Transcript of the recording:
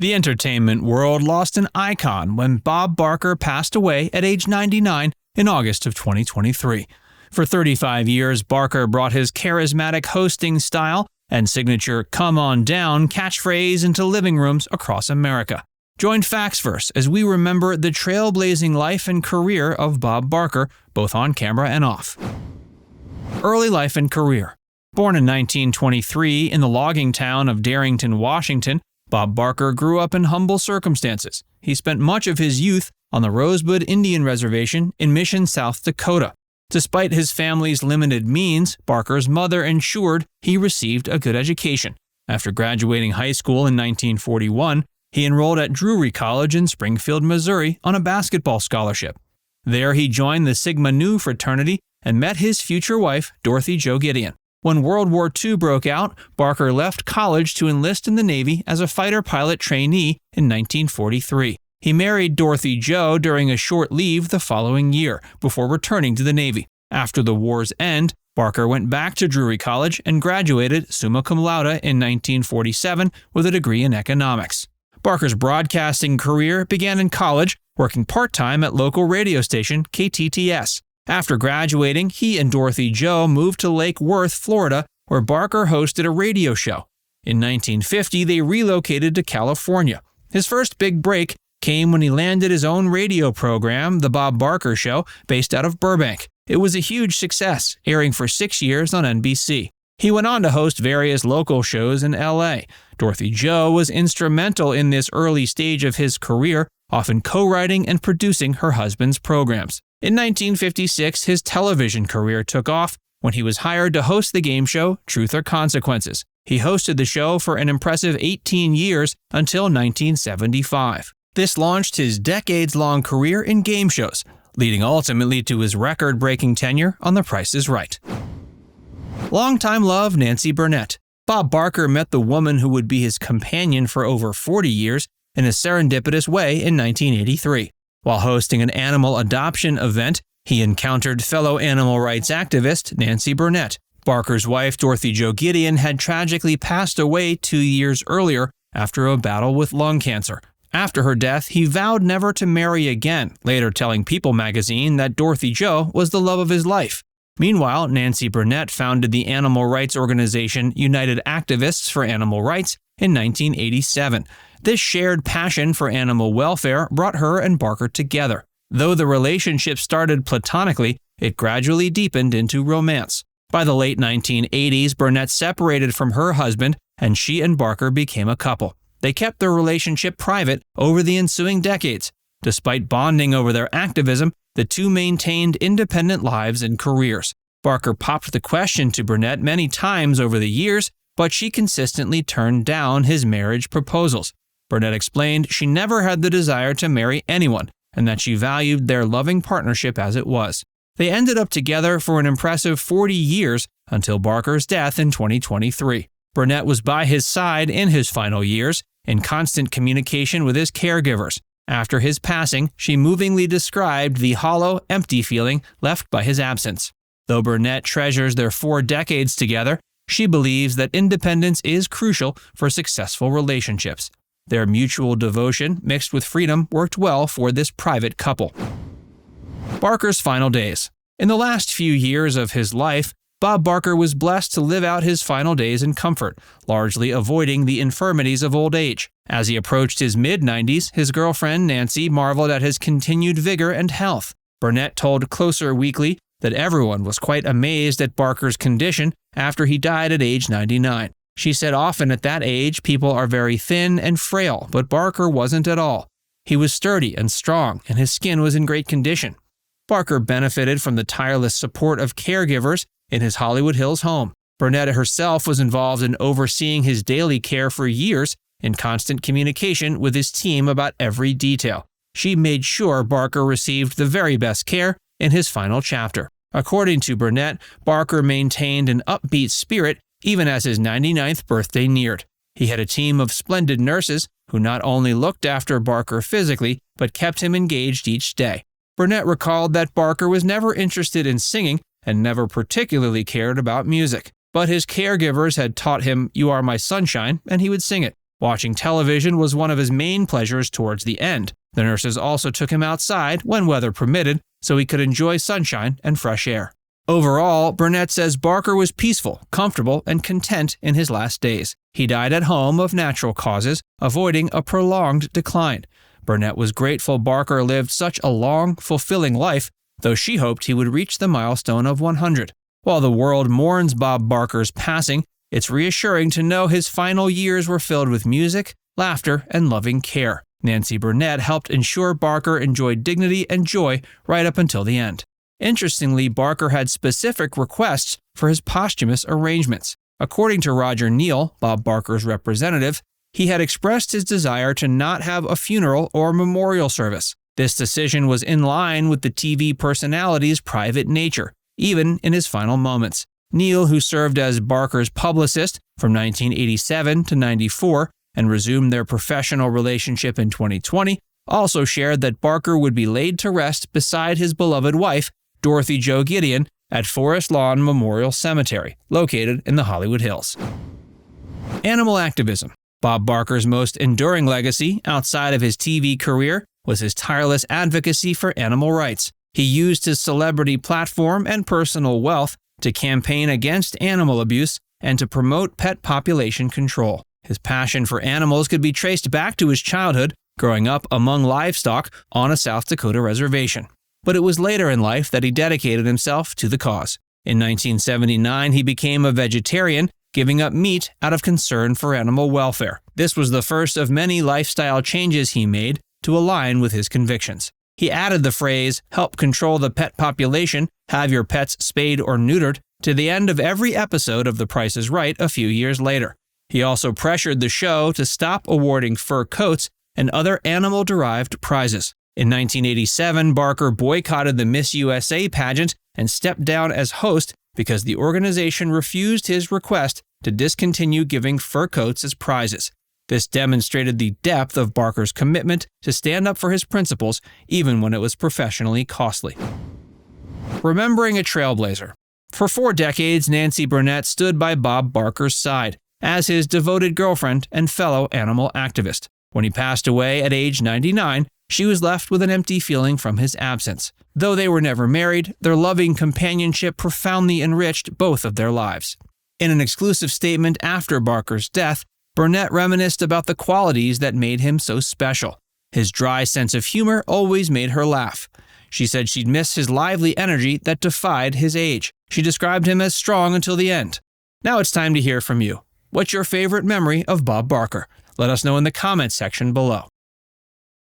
The entertainment world lost an icon when Bob Barker passed away at age 99 in August of 2023. For 35 years, Barker brought his charismatic hosting style and signature "come on down" catchphrase into living rooms across America. Join Factsverse as we remember the trailblazing life and career of Bob Barker, both on camera and off. Early life and career. Born in 1923 in the logging town of Darrington, Washington, Bob Barker grew up in humble circumstances. He spent much of his youth on the Rosebud Indian Reservation in Mission, South Dakota. Despite his family's limited means, Barker's mother ensured he received a good education. After graduating high school in 1941, he enrolled at Drury College in Springfield, Missouri on a basketball scholarship. There he joined the Sigma Nu fraternity and met his future wife, Dorothy Jo Gideon. When World War II broke out, Barker left college to enlist in the Navy as a fighter pilot trainee in 1943. He married Dorothy Jo during a short leave the following year, before returning to the Navy. After the war's end, Barker went back to Drury College and graduated summa cum laude in 1947 with a degree in economics. Barker's broadcasting career began in college, working part-time at local radio station KTTS. After graduating, he and Dorothy Jo moved to Lake Worth, Florida, where Barker hosted a radio show. In 1950, they relocated to California. His first big break came when he landed his own radio program, The Bob Barker Show, based out of Burbank. It was a huge success, airing for 6 years on NBC. He went on to host various local shows in LA. Dorothy Jo was instrumental in this early stage of his career, often co-writing and producing her husband's programs. In 1956, his television career took off when he was hired to host the game show Truth or Consequences. He hosted the show for an impressive 18 years until 1975. This launched his decades-long career in game shows, leading ultimately to his record-breaking tenure on The Price is Right. Longtime love Nancy Burnet. Bob Barker met the woman who would be his companion for over 40 years in a serendipitous way in 1983. While hosting an animal adoption event, he encountered fellow animal rights activist Nancy Burnet. Barker's wife, Dorothy Jo Gideon, had tragically passed away 2 years earlier after a battle with lung cancer. After her death, he vowed never to marry again, later telling People magazine that Dorothy Jo was the love of his life. Meanwhile, Nancy Burnet founded the animal rights organization United Activists for Animal Rights in 1987. This shared passion for animal welfare brought her and Barker together. Though the relationship started platonically, it gradually deepened into romance. By the late 1980s, Burnet separated from her husband, and she and Barker became a couple. They kept their relationship private over the ensuing decades. Despite bonding over their activism, the two maintained independent lives and careers. Barker popped the question to Burnet many times over the years, but she consistently turned down his marriage proposals. Burnet explained she never had the desire to marry anyone, and that she valued their loving partnership as it was. They ended up together for an impressive 40 years until Barker's death in 2023. Burnet was by his side in his final years, in constant communication with his caregivers. After his passing, she movingly described the hollow, empty feeling left by his absence. Though Burnet treasures their 4 decades together, she believes that independence is crucial for successful relationships. Their mutual devotion, mixed with freedom, worked well for this private couple. Barker's final days. In the last few years of his life, Bob Barker was blessed to live out his final days in comfort, largely avoiding the infirmities of old age. As he approached his mid-90s, his girlfriend Nancy marveled at his continued vigor and health. Burnet told Closer Weekly that everyone was quite amazed at Barker's condition after he died at age 99. She said often at that age people are very thin and frail, but Barker wasn't at all. He was sturdy and strong, and his skin was in great condition. Barker benefited from the tireless support of caregivers in his Hollywood Hills home. Burnet herself was involved in overseeing his daily care for years, in constant communication with his team about every detail. She made sure Barker received the very best care in his final chapter. According to Burnet, Barker maintained an upbeat spirit even as his 99th birthday neared. He had a team of splendid nurses who not only looked after Barker physically, but kept him engaged each day. Burnet recalled that Barker was never interested in singing and never particularly cared about music. But his caregivers had taught him "You Are My Sunshine," and he would sing it. Watching television was one of his main pleasures towards the end. The nurses also took him outside when weather permitted so he could enjoy sunshine and fresh air. Overall, Burnet says Barker was peaceful, comfortable, and content in his last days. He died at home of natural causes, avoiding a prolonged decline. Burnet was grateful Barker lived such a long, fulfilling life, though she hoped he would reach the milestone of 100. While the world mourns Bob Barker's passing, it's reassuring to know his final years were filled with music, laughter, and loving care. Nancy Burnet helped ensure Barker enjoyed dignity and joy right up until the end. Interestingly, Barker had specific requests for his posthumous arrangements. According to Roger Neal, Bob Barker's representative, he had expressed his desire to not have a funeral or memorial service. This decision was in line with the TV personality's private nature, even in his final moments. Neal, who served as Barker's publicist from 1987 to 94 and resumed their professional relationship in 2020, also shared that Barker would be laid to rest beside his beloved wife, Dorothy Jo Gideon, at Forest Lawn Memorial Cemetery, located in the Hollywood Hills. Animal activism. Bob Barker's most enduring legacy, outside of his TV career, was his tireless advocacy for animal rights. He used his celebrity platform and personal wealth to campaign against animal abuse and to promote pet population control. His passion for animals could be traced back to his childhood, growing up among livestock on a South Dakota reservation. But it was later in life that he dedicated himself to the cause. In 1979, he became a vegetarian, giving up meat out of concern for animal welfare. This was the first of many lifestyle changes he made to align with his convictions. He added the phrase, "help control the pet population, have your pets spayed or neutered," to the end of every episode of The Price is Right a few years later. He also pressured the show to stop awarding fur coats and other animal-derived prizes. In 1987, Barker boycotted the Miss USA pageant and stepped down as host because the organization refused his request to discontinue giving fur coats as prizes. This demonstrated the depth of Barker's commitment to stand up for his principles, even when it was professionally costly. Remembering a Trailblazer. For 4 decades, Nancy Burnet stood by Bob Barker's side as his devoted girlfriend and fellow animal activist. When he passed away at age 99, she was left with an empty feeling from his absence. Though they were never married, their loving companionship profoundly enriched both of their lives. In an exclusive statement after Barker's death, Burnet reminisced about the qualities that made him so special. His dry sense of humor always made her laugh. She said she'd miss his lively energy that defied his age. She described him as strong until the end. Now it's time to hear from you. What's your favorite memory of Bob Barker? Let us know in the comments section below.